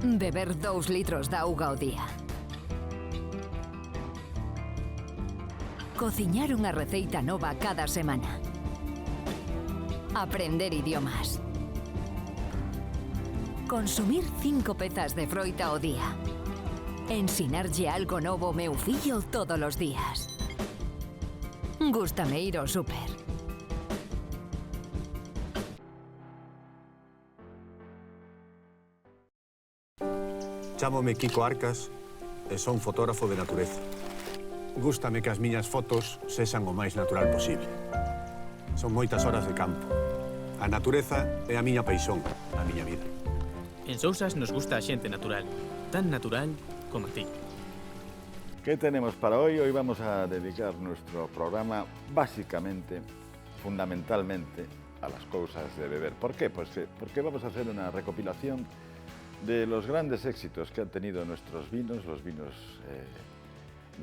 Beber 2 litros de auga ao día. Cociñar unha receita nova cada semana. Aprender idiomas. Consumir 5 pezas de froita ao día. Ensinarlle algo novo ao meu fillo todos os días. Gústame ir ao súper. Chámome Kiko Arcas e son fotógrafo de natureza. Gústame que as miñas fotos sexan o máis natural posible. Son moitas horas de campo. A natureza é a miña paixón, a miña vida. En Sousas nos gusta a xente natural, tan natural como a ti. ¿Qué tenemos para hoy? Hoy vamos a dedicar nuestro programa básicamente, fundamentalmente, a las cosas de beber. ¿Por qué? Pues porque vamos a hacer una recopilación de los grandes éxitos que han tenido nuestros vinos, los vinos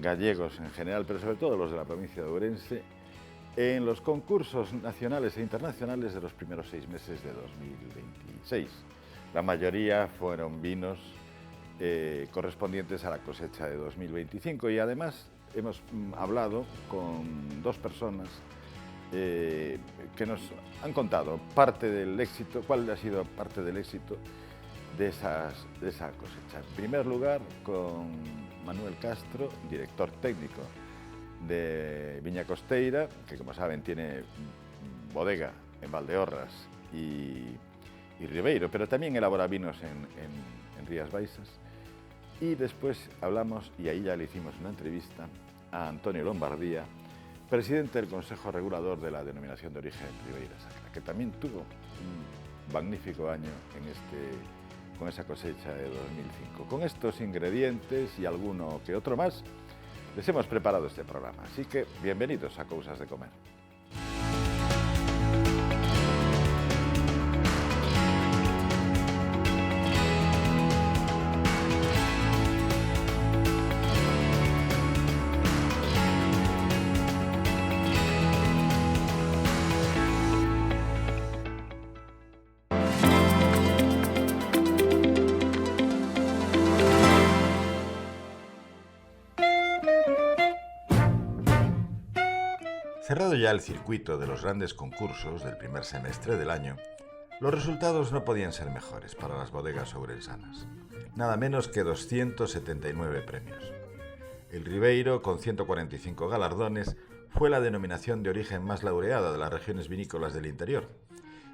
gallegos en general, pero sobre todo los de la provincia de Ourense, en los concursos nacionales e internacionales de los primeros 6 meses de 2026. La mayoría fueron vinos correspondientes a la cosecha de 2025 y además hemos hablado con 2 personas que nos han contado parte del éxito, cuál ha sido parte del éxito de esa cosecha. En primer lugar, con Manuel Castro, director técnico de Viña Costeira, que como saben tiene bodega en Valdeorras y Ribeiro, pero también elabora vinos en Rías Baixas. Y después hablamos, y ahí ya le hicimos una entrevista, a Antonio Lombardía, presidente del Consejo Regulador de la Denominación de Origen Ribeira Sacra, que también tuvo un magnífico año con esa cosecha de 2005. Con estos ingredientes y alguno que otro más, les hemos preparado este programa. Así que bienvenidos a Cousas de Comer. Cerrado ya el circuito de los grandes concursos del primer semestre del año, los resultados no podían ser mejores para las bodegas ourensanas. Nada menos que 279 premios. El Ribeiro, con 145 galardones, fue la denominación de origen más laureada de las regiones vinícolas del interior,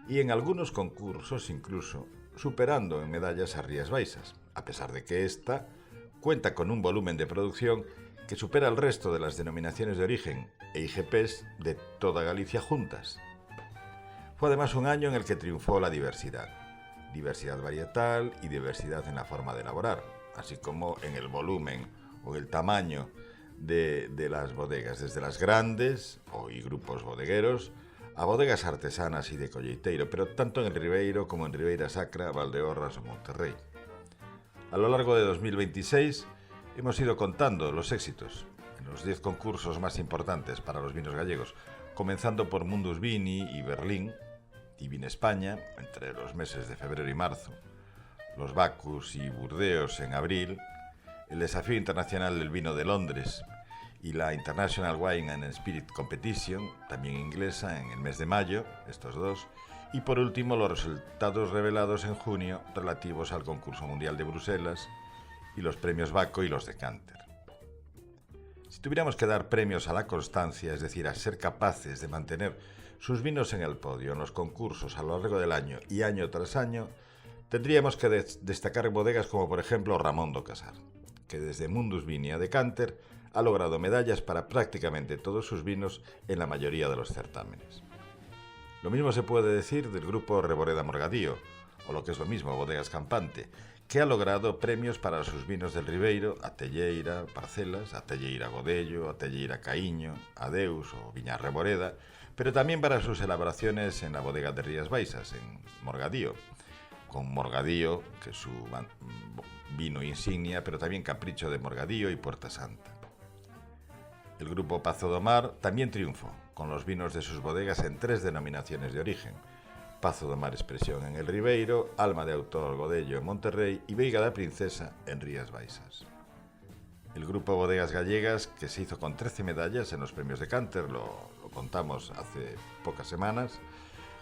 y en algunos concursos incluso superando en medallas a Rías Baixas, a pesar de que ésta cuenta con un volumen de producción que supera el resto de las denominaciones de origen e IGPs de toda Galicia juntas. Fue además un año en el que triunfó la diversidad varietal y diversidad en la forma de elaborar, así como en el volumen o el tamaño de las bodegas, desde las grandes y grupos bodegueros a bodegas artesanas y de colleiteiro, pero tanto en el Ribeiro como en Ribeira Sacra, Valdeorras o Monterrey. A lo largo de 2026 hemos ido contando los éxitos en los 10 concursos más importantes para los vinos gallegos, comenzando por Mundus Vini y Berlín y Vin España entre los meses de febrero y marzo, los Bacchus y Burdeos en abril, el Desafío Internacional del Vino de Londres y la International Wine and Spirit Competition, también inglesa, en el mes de mayo, estos 2, y por último los resultados revelados en junio relativos al Concurso Mundial de Bruselas y los premios Baco y los Decanter. Si tuviéramos que dar premios a la constancia, es decir, a ser capaces de mantener sus vinos en el podio en los concursos a lo largo del año y año tras año, tendríamos que destacar bodegas como por ejemplo Ramón do Casar, que desde Mundus Vini a Decanter ha logrado medallas para prácticamente todos sus vinos en la mayoría de los certámenes. Lo mismo se puede decir del grupo Reboreda Morgadío, o lo que es lo mismo, Bodegas Campante, que ha logrado premios para sus vinos del Ribeiro, Atelleira Parcelas, Atelleira Godello, Atelleira Caíño, Adeus o Viña Reboreda, pero también para sus elaboraciones en la bodega de Rías Baixas, en Morgadío, con Morgadío, que es su vino insignia, pero también Capricho de Morgadío y Puerta Santa. El grupo Pazo do Mar también triunfó con los vinos de sus bodegas en 3 denominaciones de origen, Pazo do Mar Expresión en El Ribeiro, Alma de Autor Godello en Monterrey y Veiga da Princesa en Rías Baixas. El grupo Bodegas Gallegas, que se hizo con 13 medallas en los premios de Canter, lo contamos hace pocas semanas,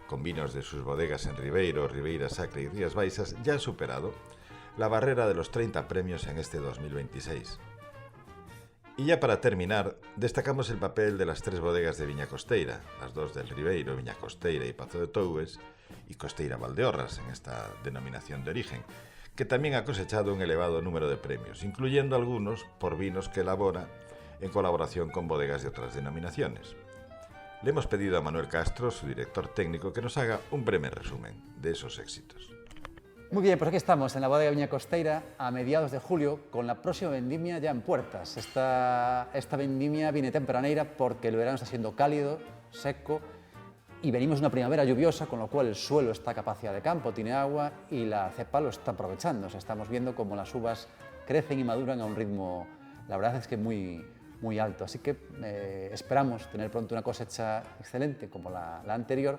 con vinos de sus bodegas en Ribeiro, Ribeira Sacra y Rías Baixas, ya ha superado la barrera de los 30 premios en este 2026. Y ya para terminar, destacamos el papel de las 3 bodegas de Viña Costeira, las 2 del Ribeiro, Viña Costeira y Pazo de Toubes, y Costeira Valdeorras en esta denominación de origen, que también ha cosechado un elevado número de premios, incluyendo algunos por vinos que elabora en colaboración con bodegas de otras denominaciones. Le hemos pedido a Manuel Castro, su director técnico, que nos haga un breve resumen de esos éxitos. Muy bien, pues aquí estamos en la bodega Viña Costeira a mediados de julio con la próxima vendimia ya en puertas. Esta vendimia viene tempraneira porque el verano está siendo cálido, seco y venimos de una primavera lluviosa, con lo cual el suelo está a capacidad de campo, tiene agua y la cepa lo está aprovechando. O sea, estamos viendo cómo las uvas crecen y maduran a un ritmo, la verdad es que muy alto. Así que esperamos tener pronto una cosecha excelente como la anterior.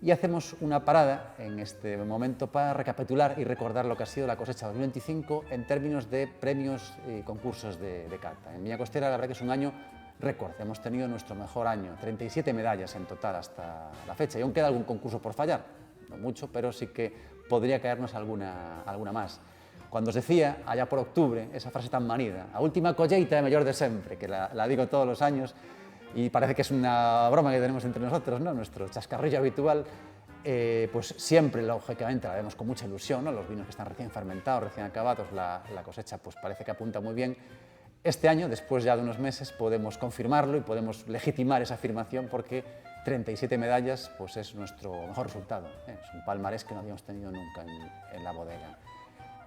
Y hacemos una parada en este momento para recapitular y recordar lo que ha sido la cosecha 2025 en términos de premios y concursos de cata. En Viña Costera la verdad que es un año récord, hemos tenido nuestro mejor año, 37 medallas en total hasta la fecha y aún queda algún concurso por fallar, no mucho, pero sí que podría caernos alguna más. Cuando os decía, allá por octubre, esa frase tan manida, a última colleita é mellor de sempre, que la digo todos los años, y parece que es una broma que tenemos entre nosotros, ¿no? Nuestro chascarrillo habitual, pues siempre, lógicamente, la vemos con mucha ilusión, ¿no? Los vinos que están recién fermentados, recién acabados, la cosecha pues parece que apunta muy bien. Este año, después ya de unos meses, podemos confirmarlo y podemos legitimar esa afirmación porque 37 medallas pues es nuestro mejor resultado, ¿eh? Es un palmarés que no habíamos tenido nunca en la bodega.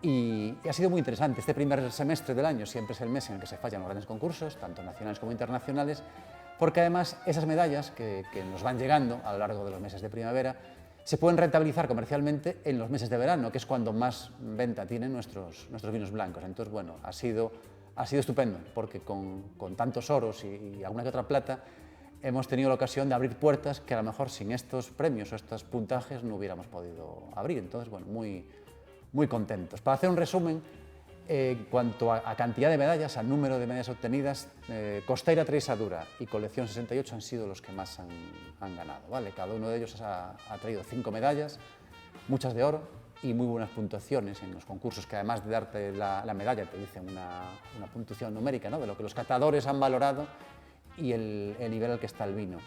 Y ha sido muy interesante. Este primer semestre del año siempre es el mes en el que se fallan los grandes concursos, tanto nacionales como internacionales, porque además esas medallas que nos van llegando a lo largo de los meses de primavera se pueden rentabilizar comercialmente en los meses de verano, que es cuando más venta tienen nuestros vinos blancos. Entonces, bueno, ha sido estupendo, porque con tantos oros y alguna que otra plata hemos tenido la ocasión de abrir puertas que a lo mejor sin estos premios o estos puntajes no hubiéramos podido abrir. Entonces, bueno, muy contentos. Para hacer un resumen, en cuanto a cantidad de medallas, al número de medallas obtenidas, Costeira Treisadura y Colección 68 han sido los que más han ganado, ¿vale? Cada uno de ellos ha traído 5 medallas, muchas de oro y muy buenas puntuaciones en los concursos, que además de darte la medalla te dicen una puntuación numérica, ¿no? De lo que los catadores han valorado y el nivel al que está el vino.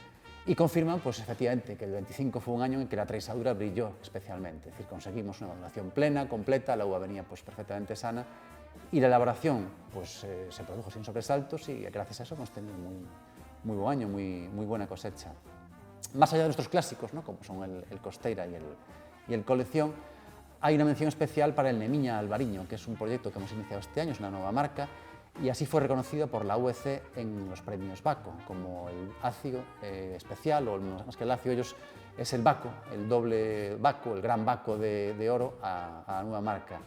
Y confirman, pues efectivamente, que el 25 fue un año en que la Treisadura brilló especialmente, es decir, conseguimos una maduración plena, completa, la uva venía pues perfectamente sana y la elaboración pues se produjo sin sobresaltos y gracias a eso hemos tenido muy buen año, muy buena cosecha. Más allá de nuestros clásicos, ¿no? Como son el Costeira y el Colección, hay una mención especial para el Nemiña Albariño, que es un proyecto que hemos iniciado este año, es una nueva marca, y así fue reconocido por la UEC en los premios Baco, como el Ácido especial, o más que el Ácido, ellos es el Baco, el doble Baco, el gran Baco de oro a la nueva marca,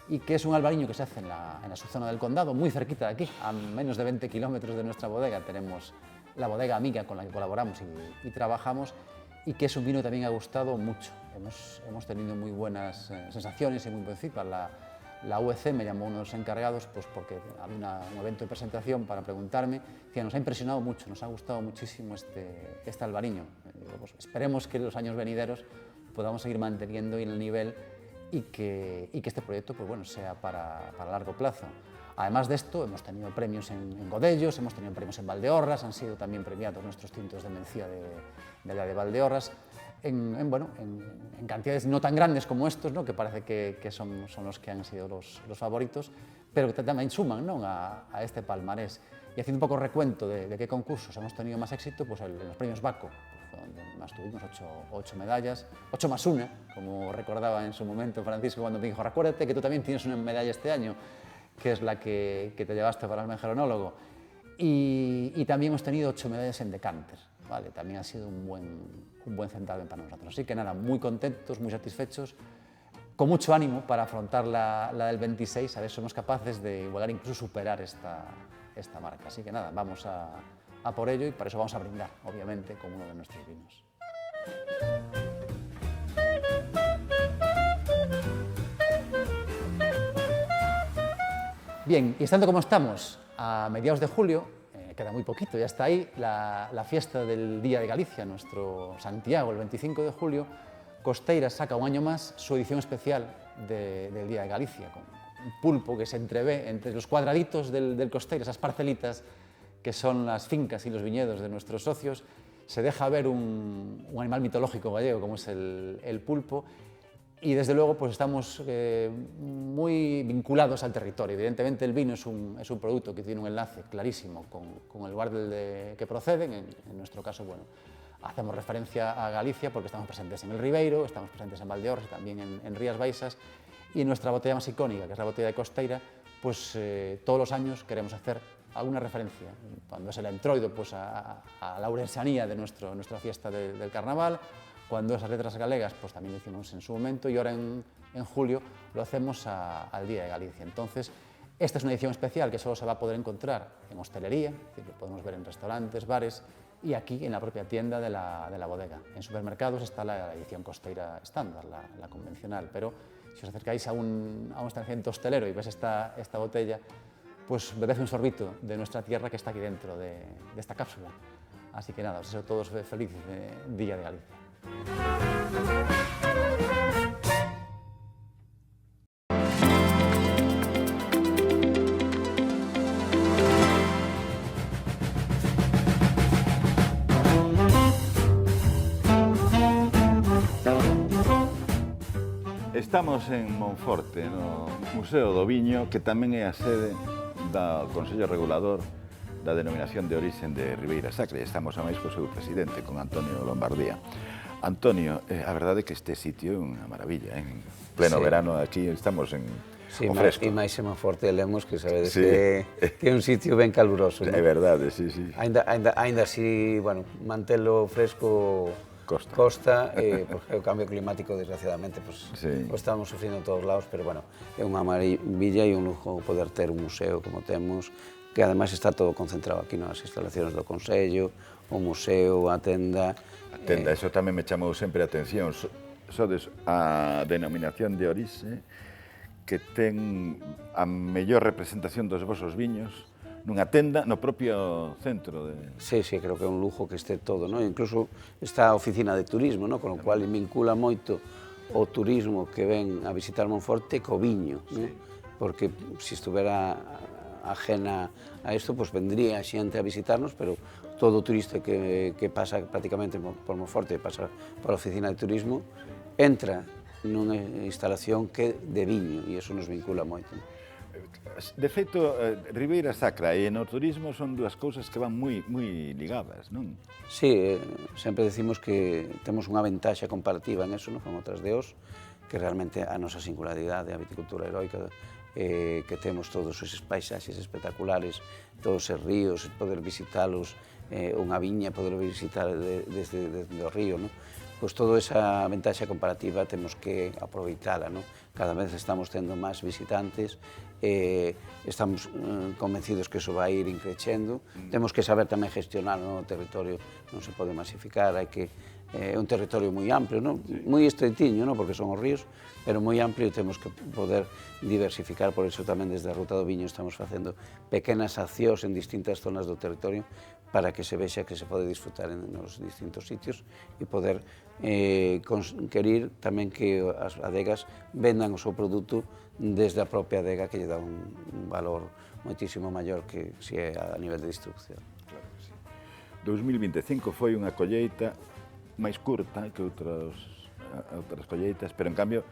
y que es un albariño que se hace en la subzona del Condado, muy cerquita de aquí, a menos de 20 kilómetros de nuestra bodega. Tenemos la bodega amiga con la que colaboramos y trabajamos, y que es un vino que también ha gustado mucho. Hemos tenido muy buenas sensaciones y muy buen feedback. La UEC me llamó uno de los encargados pues porque había un evento de presentación para preguntarme, decía, nos ha impresionado mucho, nos ha gustado muchísimo este albariño. Digo, pues esperemos que en los años venideros podamos seguir manteniendo el nivel y que este proyecto pues bueno, sea para largo plazo. Además de esto, hemos tenido premios en Godellos, hemos tenido premios en Valdeorras, han sido también premiados nuestros tintos de Mencía de Valdeorras, en cantidades no tan grandes como estos, ¿no? Que parece que son los que han sido los favoritos, pero que también suman, ¿no? a este palmarés. Y haciendo un poco recuento de qué concursos hemos tenido más éxito, pues en los premios Baco, donde más tuvimos 8 medallas, 8 más 1, como recordaba en su momento Francisco cuando me dijo, recuérdate que tú también tienes una medalla este año, que es la que te llevaste para el Mengeronólogo. Y también hemos tenido 8 medallas en decanter, ¿vale? También ha sido un buen certamen para nosotros. Así que nada, muy contentos, muy satisfechos, con mucho ánimo para afrontar la del 26, a ver si somos capaces de igualar, incluso superar esta marca. Así que nada, vamos a por ello y para eso vamos a brindar, obviamente, con uno de nuestros vinos. Bien, y estando como estamos a mediados de julio, queda muy poquito, ya está ahí, la fiesta del Día de Galicia, nuestro Santiago, el 25 de julio, Costeira saca un año más su edición especial del Día de Galicia, con un pulpo que se entrevé entre los cuadraditos del Costeira, esas parcelitas que son las fincas y los viñedos de nuestros socios. Se deja ver un animal mitológico gallego como es el pulpo, y desde luego pues estamos muy vinculados al territorio. Evidentemente el vino es un producto que tiene un enlace clarísimo con el lugar que proceden. En nuestro caso, bueno, hacemos referencia a Galicia porque estamos presentes en el Ribeiro, estamos presentes en Valdeorras, también en Rías Baixas, y en nuestra botella más icónica, que es la botella de Costeira, pues todos los años queremos hacer alguna referencia. Cuando es el entroido, pues a la ourensanía de nuestra fiesta del carnaval. Cuando esas letras galegas, pues también lo hicimos en su momento, y ahora en julio lo hacemos al Día de Galicia. Entonces, esta es una edición especial que solo se va a poder encontrar en hostelería, es decir, lo podemos ver en restaurantes, bares, y aquí en la propia tienda de la bodega. En supermercados está la edición Costeira estándar, la convencional, pero si os acercáis a un establecimiento hostelero y ves esta botella, pues bebed un sorbito de nuestra tierra que está aquí dentro de esta cápsula. Así que nada, os deseo a todos feliz Día de Galicia. Estamos en Monforte, no Museo do Viño, que tamén é a sede do Consello Regulador da Denominación de Origen de Ribeira Sacra, e estamos a máis co seu presidente, con Antonio Lombardía. Antonio, a verdade é que este sitio é unha maravilla, en pleno verano aquí estamos en o fresco. E máis en Monforte de Lemos, que sabedes que é un sitio ben caluroso. É verdade, sí. Ainda así, bueno, mantelo fresco costa, porque o cambio climático, desgraciadamente, pues estamos sufrindo en todos lados, pero bueno, é unha maravilla e un lujo poder ter un museo como temos, que ademais está todo concentrado aquí nas instalacións do Consello, o museo, a tenda. A tenda, eso tamén me chamou sempre a atención. Sodes a denominación de orixe que ten a mellor representación dos vosos viños nunha tenda no propio centro de... Sí, creo que é un lujo que este todo, ¿no? Incluso está a oficina de turismo, ¿no? Con o cual vincula moito o turismo que ven a visitar Monforte co viño, ¿no? Porque se estuvera ajena a isto, pues vendría xente a visitarnos, pero todo turista que pasa prácticamente por Monforte, pasa por a oficina de turismo, entra nunha instalación que de viño, e iso nos vincula moito. De feito, Ribeira Sacra e no turismo son dúas cousas que van moi ligadas, non? Sí, sempre decimos que temos unha ventaxa comparativa en eso, con outras deos, que realmente a nosa singularidade, a viticultura heroica, que temos todos esos paisaxes espectaculares, todos os ríos, poder visitalos, unha viña, poder visitar desde o río, non? Pois toda esa ventaxa comparativa temos que aproveitala, non? Cada vez estamos tendo máis visitantes, estamos convencidos que iso vai ir increchendo, temos que saber tamén gestionar o territorio, non se pode masificar, é un territorio moi amplio, non? Moi estreitiño, non? Porque son os ríos, pero moi amplio, e temos que poder diversificar, por iso tamén desde a Ruta do Viño estamos facendo pequenas accións en distintas zonas do territorio para que se vexa que se pode disfrutar nos distintos sitios e poder querer tamén que as adegas vendan o seu produto desde a propia adega, que lle dá un valor moitísimo maior que se é a nivel de distribución. Claro que sí. 2025 foi unha colleita máis curta que outras colleitas, pero en cambio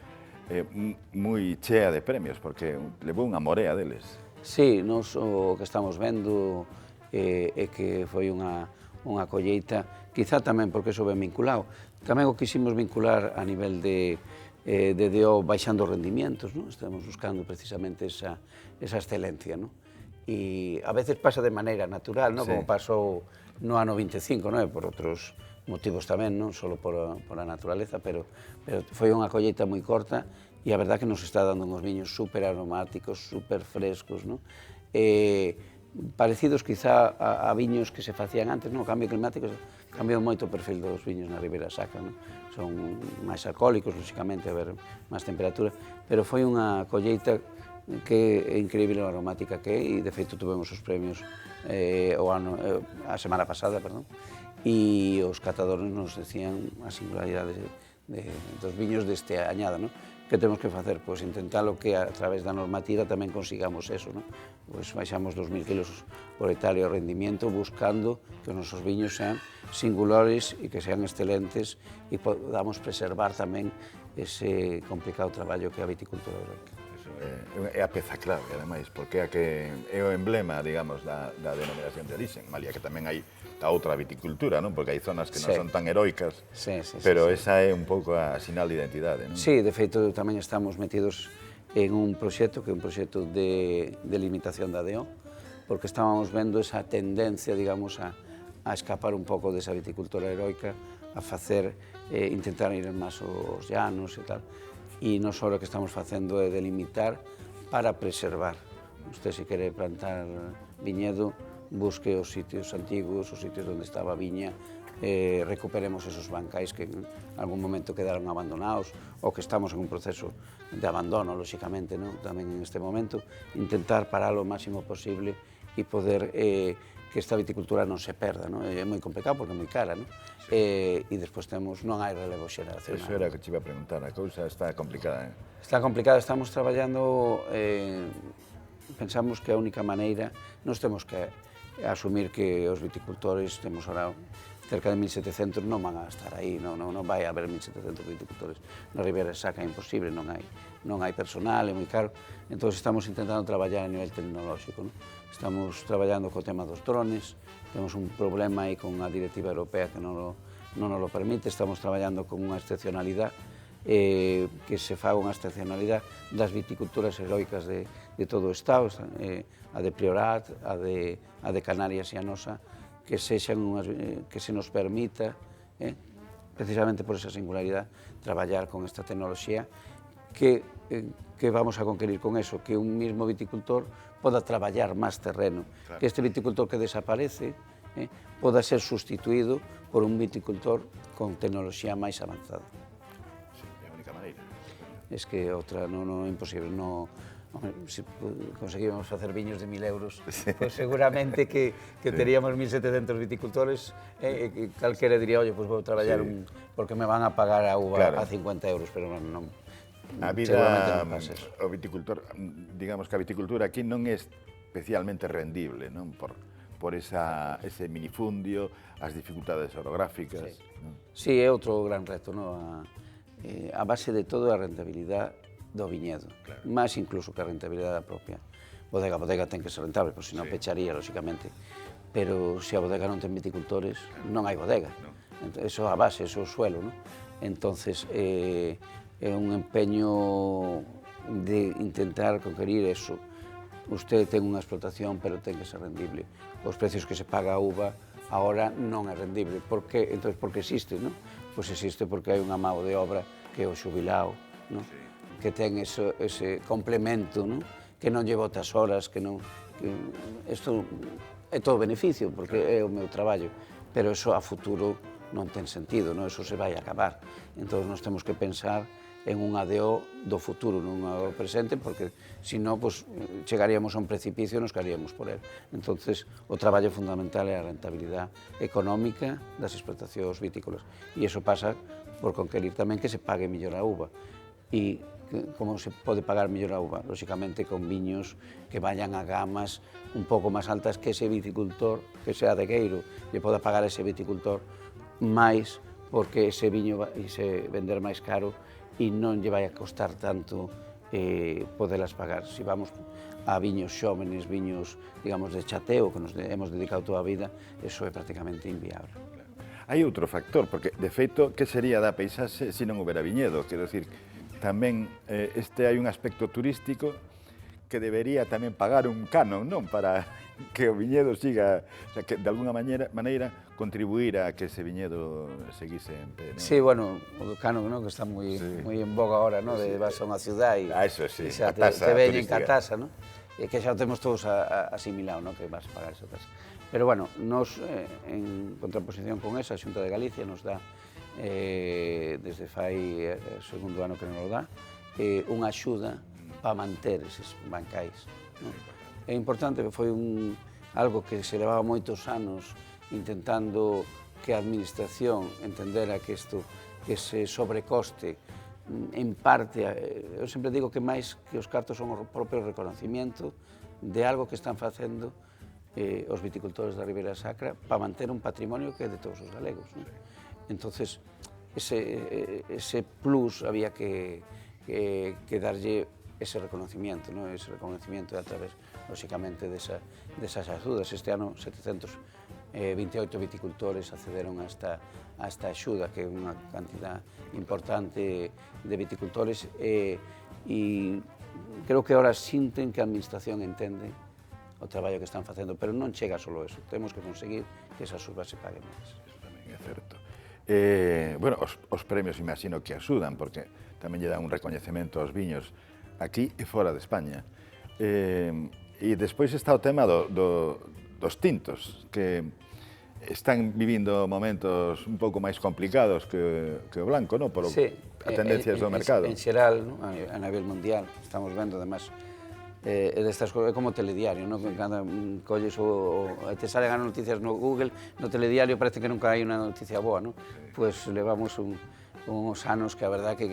moi chea de premios, porque levou unha morea deles. Sí, nos o que estamos vendo é que foi unha colleita, quizá tamén porque iso ben vinculado, tamén o quisimos vincular a nivel de baixando rendimientos, non? Estamos buscando precisamente esa excelencia, non? E a veces pasa de maneira natural, non? Como pasou no ano 25, non? Por outros motivos tamén, non só por a naturaleza, pero foi unha colleita moi corta, e a verdad que nos está dando uns viños super aromáticos, super frescos, non? Parecidos quizá a viños que se facían antes, non? O cambio climático cambiou moito o perfil dos viños na Ribeira Sacra, non? Son máis alcohólicos, lóxicamente, a ver máis temperatura, pero foi unha colleita que é increíble a aromática que é, e de feito tuvemos os premios a semana pasada, e os catadores nos decían a singularidade dos viños deste añada, non? Que temos que facer? Pois intentalo que a través da normativa tamén consigamos eso, non? Pois baixamos 2000 kilos por hectárea o rendimiento buscando que os nosos viños sean singulares e que sean excelentes e podamos preservar tamén ese complicado traballo que é a viticultura heroica. É a peza clave, ademais, porque é o emblema, digamos, da denominación de origen, malia que tamén hai a outra viticultura, non? Porque hai zonas que non son tan heroicas, pero esa é un pouco a sinal de identidade, non? Sí, de feito, tamén estamos metidos en un proxecto que é un proxecto de limitación da ADO, porque estábamos vendo esa tendencia, digamos, a escapar un pouco desa viticultura heroica, a facer, intentar ir máis aos llanos e tal. E non só o que estamos facendo é delimitar para preservar. Usted, se quere plantar viñedo, busque os sitios antigos, os sitios onde estaba a viña, recuperemos esos bancais que en algún momento quedaron abandonados ou que estamos en un proceso de abandono, lóxicamente, non? Tamén en este momento, intentar paralo o máximo posible e poder que esta viticultura non se perda, non? É moi complicado porque é moi cara, non? E despois non hai relevo xeracional. Eso era o que te iba a preguntar, a cousa está complicada, Está complicada, estamos traballando, pensamos que a única maneira, nos temos que asumir que os viticultores, temos ahora cerca de 1700, non van a estar aí, non vai haber 1700 viticultores na Ribeira Sacra, é imposible, non hai personal, é moi caro, entón estamos intentando traballar a nivel tecnolóxico, non? Estamos traballando co tema dos drones, temos un problema aí con a directiva europea que non nos lo permite, estamos traballando con unha excepcionalidade, que se faga unha excepcionalidade das viticulturas heroicas de todo o Estado, a de Priorat, a de Canarias e a nosa, que se nos permita, precisamente por esa singularidade, traballar con esta tecnoloxía que vamos a conquerir con eso, que un mismo viticultor poda traballar máis terreno, que este viticultor que desaparece poda ser sustituído por un viticultor con tecnoloxía máis avanzada. Sí, é a única maneira. Es que outra non é imposible, se conseguíamos facer viños de 1000 euros, pues seguramente que teríamos 1700 viticultores, calquera diría, oye, pues vou traballar porque me van a pagar a uva a 50 euros, pero non. A vida, o viticultor, digamos que a viticultura aquí non é especialmente rendible, non? Por ese minifundio, as dificultades orográficas. Sí, é outro gran reto, non? A base de todo é a rentabilidade do viñedo, máis incluso que a rentabilidade da propia bodega. A bodega ten que ser rentable, pois senón pecharía, lóxicamente. Pero se a bodega non ten viticultores, non hai bodega. Eso é a base, eso é o suelo, non? Entonces, é un empeño de intentar conquerir eso. Usted ten unha explotación, pero ten que ser rendible. Os precios que se paga a uva agora non é rendible. Por que? Entón, por que existe, non? Pois existe porque hai unha mão de obra que é o xubilao, non? Que ten ese complemento, non? Que non lle bota as horas, que non... Isto é todo beneficio, porque é o meu traballo, pero eso a futuro non ten sentido, non? Eso se vai acabar. Entón, nós temos que pensar en un ADO do futuro, non un ADO presente, porque, senón, pues, chegaríamos a un precipicio e nos caeríamos por él. Entonces, o traballo fundamental é a rentabilidade económica das explotacións vitícolas. E iso pasa por conquerir tamén que se pague mellor a uva. E como se pode pagar mellor a uva? Lóxicamente, con viños que vayan a gamas un pouco máis altas que ese viticultor, que sea adegueiro, lle poda pagar a ese viticultor máis, porque ese viño vai se vender máis caro e non lle vai a costar tanto podelas pagar. Se vamos a viños xóvenes, viños, digamos, de chateo, que nos hemos dedicado toda a vida, eso é prácticamente inviable. Hai outro factor, porque, de feito, que sería da paisaxe se non houbera viñedo? Quero dicir, tamén hai un aspecto turístico que debería tamén pagar un canon, non? Para que o viñedo siga, o sea, que de alguna maneira contribuir a que ese viñedo seguise en pé, non? Sí, bueno, o do canon, non? Que está moi en boga ahora, non? De vas a unha ciudad e eso sí, xa te veñen ca tasa, non? E que xa o temos todos asimilado, non? Que vas a pagar esa tasa. Pero, bueno, nos, en contraposición con esa, a Xunta de Galicia nos dá, desde fai segundo ano que nos dá, unha axuda para manter eses bancais. Non? É importante que foi algo que se levaba moitos anos intentando que a administración entendera que ese sobrecoste en parte, eu sempre digo que máis que os cartos son o propio reconocimiento de algo que están facendo os viticultores da Ribeira Sacra para manter un patrimonio que é de todos os galegos. Non? Entonces, ese plus había que darlle ese reconocimiento, ¿no? Ese reconocimiento a través, lógicamente, desas axudas. Este ano, 728 viticultores accederon a esta axuda, que é unha cantidad importante de viticultores, e creo que ahora sinten que a administración entende o traballo que están facendo, pero non chega solo eso, temos que conseguir que esa suba se pague máis. Eso tamén é certo. Bueno, os premios imagino que axudan, porque tamén lle dan un recoñecemento aos viños aquí e fora de España. E despois está o tema dos tintos, que están vivindo momentos un pouco máis complicados que o blanco, non? Por as tendencias do mercado. En xeral, ¿no? A nivel mundial, estamos vendo, además, destas cousas, é como telediario, ¿no? Cando colles te salen as noticias no Google, no telediario parece que nunca hai unha noticia boa, ¿no? Pois levamos uns anos que a verdad que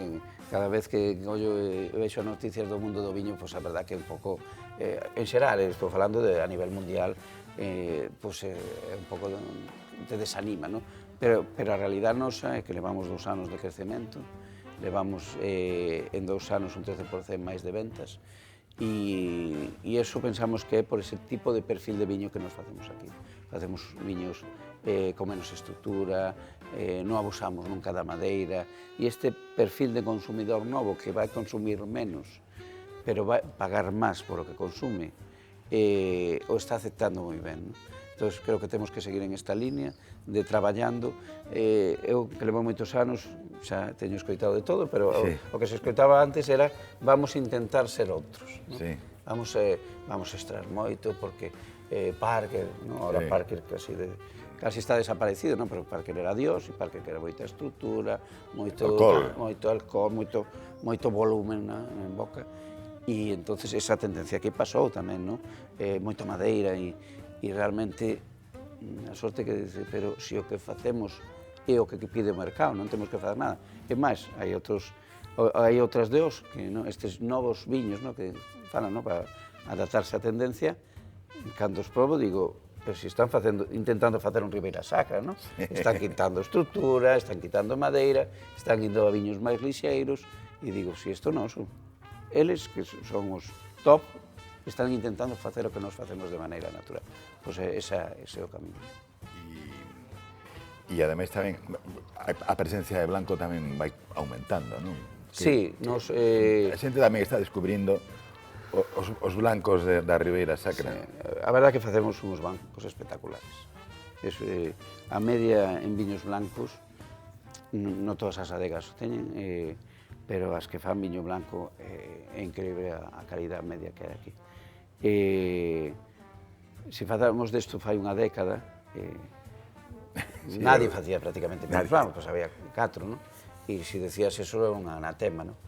cada vez que ollo e vexo as noticias do mundo do viño, pois a verdad que é un pouco, en xeral, estou falando a nivel mundial, pois é un pouco te desanima, ¿no? Pero a realidade nosa é que levamos 2 anos de crecemento, levamos en 2 anos un 13% máis de ventas, e eso pensamos que é por ese tipo de perfil de viño que nos facemos aquí. Facemos viños con menos estrutura, non abusamos nunca da madeira, e este perfil de consumidor novo que vai consumir menos, pero vai pagar máis por o que consume, o está aceptando moi ben, non? Entón, creo que temos que seguir en esta línea de traballando. Eu, que levo moitos anos, xa teño escoitado de todo, pero o que se escoitaba antes era vamos intentar ser outros. Sí. Vamos a extraer moito, porque Parker, ahora Parker casi está desaparecido, pero Parker era Dios, e Parker era moita estrutura, moito alcohol, moito volumen en boca, e entonces esa tendencia que pasou tamén, moita madeira, e realmente a sorte que dice, pero se o que facemos é o que pide o mercado, non temos que fazer nada. E máis, hai outras deos, estes novos viños que falan para adaptarse á tendencia, cando os probo digo, pero se están intentando facer un Ribeira Sacra, están quitando estrutura, están quitando madeira, están indo a viños máis lixeiros, e digo, se isto non son eles, que son os top, están intentando facer o que nos facemos de maneira natural. Pois ese é o camiño. E ademais tamén, a presencia de blanco tamén vai aumentando, non? Sí, a xente tamén está descubrindo os blancos da Ribeira Sacra. A verdade é que facemos uns blancos espectaculares. A media en viños blancos, non todas as adegas o teñen, pero as que fan viño blanco é increíble a calidad media que hai aquí. Se facemos desto fai unha década, nadie facía prácticamente viños blancos, pois había 4, non? E se decías eso era un anatema, non?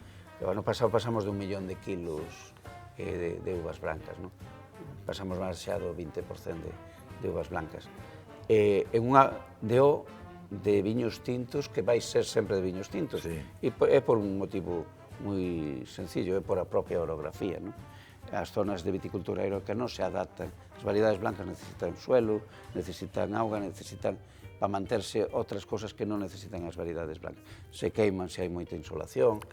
O ano pasado pasamos de 1 millón de kilos de uvas blancas, non? Pasamos máis xa do 20% de uvas blancas. En unha DO de viños tintos que vai ser sempre de viños tintos. E é por un motivo moi sencillo, é por a propia orografía, non? As zonas de viticultura aeróbica non se adaptan. As variedades blancas necesitan suelo, necesitan auga, necesitan para manterse outras cosas que non necesitan as variedades blancas. Se queiman se hai moita insolación,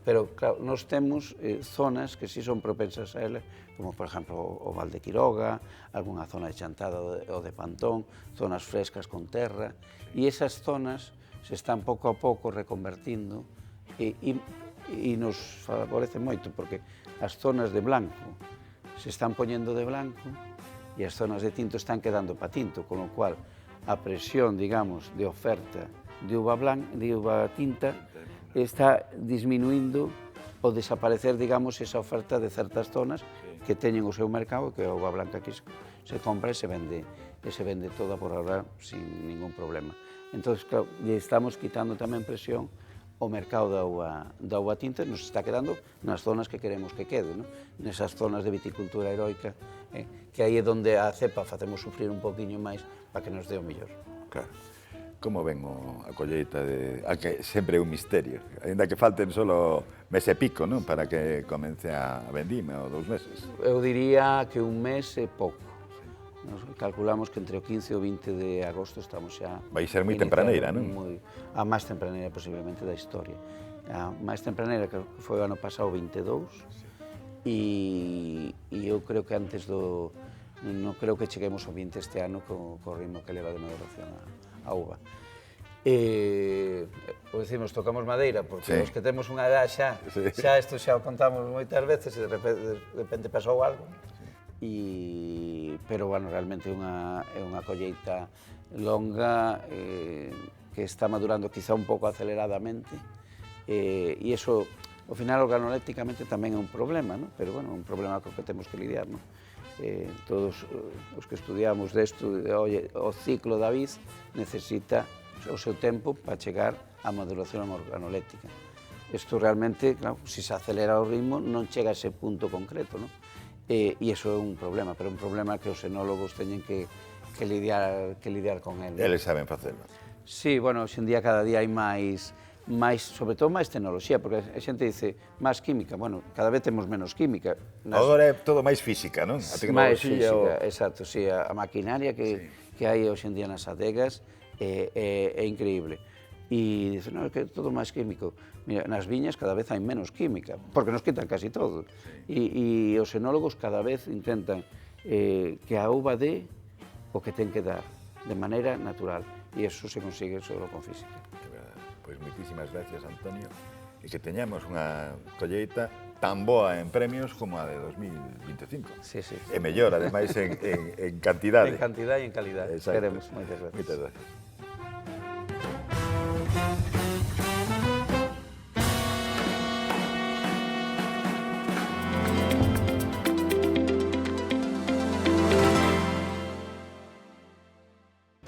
pero claro, nós temos zonas que sí son propensas a ela, como por exemplo o Val de Quiroga, algunha zona de Chantada ou de Pantón, zonas frescas con terra, e esas zonas se están pouco a pouco reconvertindo e nos favorece moito, porque as zonas de blanco se están poñendo de blanco e as zonas de tinto están quedando para tinto, con o cual a presión, digamos, de oferta de uva tinta está disminuindo ou desaparecer, digamos, esa oferta de certas zonas que teñen o seu mercado, que a uva blanca aquí se compra e se vende toda por ahora sin ningún problema. Entón, claro, lle estamos quitando tamén presión o mercado da uva tinta nos está quedando nas zonas que queremos que quede, non? Nesas zonas de viticultura heroica, que aí é onde a cepa facemos sufrir un poquinho máis para que nos dé o mellor. Claro. Como ven a colleita que sempre é un misterio, ainda que falten solo mes e pico, non? Para que comece a vendima, ou 2 meses. Eu diría que un mes é pouco. Nos calculamos que entre o 15 e o 20 de agosto estamos xa... Vai ser moi tempraneira, non? A máis tempraneira posiblemente da historia. A máis tempraneira que foi o ano pasado 22 e eu creo que antes do... Non creo que cheguemos ao 20 este ano co ritmo que leva de maduración a uva. O decimos, tocamos madeira, porque os que temos unha edad xa isto xa o contamos moitas veces e de repente pasou algo. Pero, bueno, realmente é unha colleita longa que está madurando quizá un pouco aceleradamente e iso, ao final, organolépticamente tamén é un problema, non? Pero, bueno, é un problema co que temos que lidiar, non? Todos os que estudiamos desto, o ciclo da vid necesita o seu tempo para chegar á maduración organoléptica. Isto realmente, claro, se se acelera o ritmo, non chega a ese punto concreto, non? E iso é un problema, pero un problema que os enólogos teñen que lidiar con ele. Eles saben facelo. Sí, bueno, hoxe en día cada día hai máis, sobre todo máis tecnoloxía, porque a xente dice máis química, bueno, cada vez temos menos química. Agora é todo máis física, non? A tecnoloxía... Máis física, exacto, sí, a maquinaria que hai hoxe en día nas adegas é increíble. E dicen, non, é que é todo máis químico. Mira, nas viñas cada vez hai menos química, porque nos quitan casi todo. E os enólogos cada vez intentan que a uva dé o que ten que dar, de maneira natural. E iso se consigue solo con física. Pois moitísimas gracias, Antonio, e que teñamos unha colleita tan boa en premios como a de 2025. Sí, sí. E mellor, ademais, en cantidade. En cantidade e en calidade. Queremos, moitas gracias. Moitas gracias.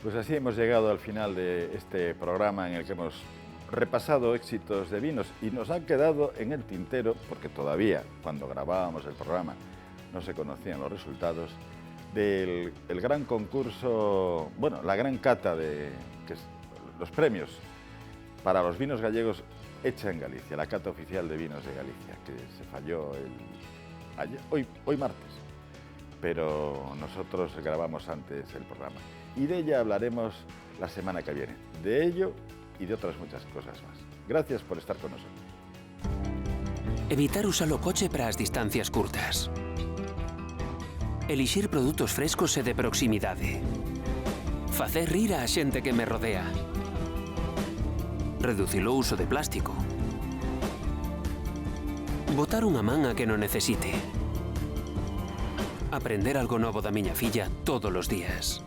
Pues así hemos llegado al final de este programa en el que hemos repasado éxitos de vinos y nos han quedado en el tintero, porque todavía cuando grabábamos el programa no se conocían los resultados, del gran concurso, bueno, la gran cata de los premios para los vinos gallegos hecha en Galicia, la cata oficial de vinos de Galicia, que se falló hoy martes, pero nosotros grabamos antes el programa. Y de ella hablaremos la semana que viene, de ello y de otras muchas cosas más. Gracias por estar con nosotros. Evitar usar o coche para as distancias curtas. Elixir produtos frescos e de proximidade. Facer rir a xente que me rodea. Reducir o uso de plástico. Botar unha man a que non necesite. Aprender algo novo da miña filla todos os días.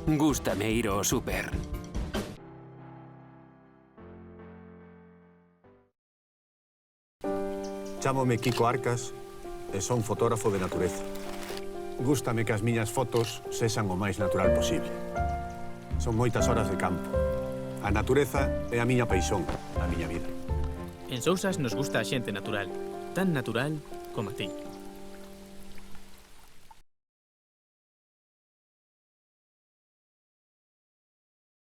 Gústame ir ao súper. Chámome Kiko Arcas e son fotógrafo de natureza. Gústame que as miñas fotos sexan o máis natural posible. Son moitas horas de campo. A natureza é a miña paixón, a miña vida. En Sousas nos gusta a xente natural, tan natural como a ti.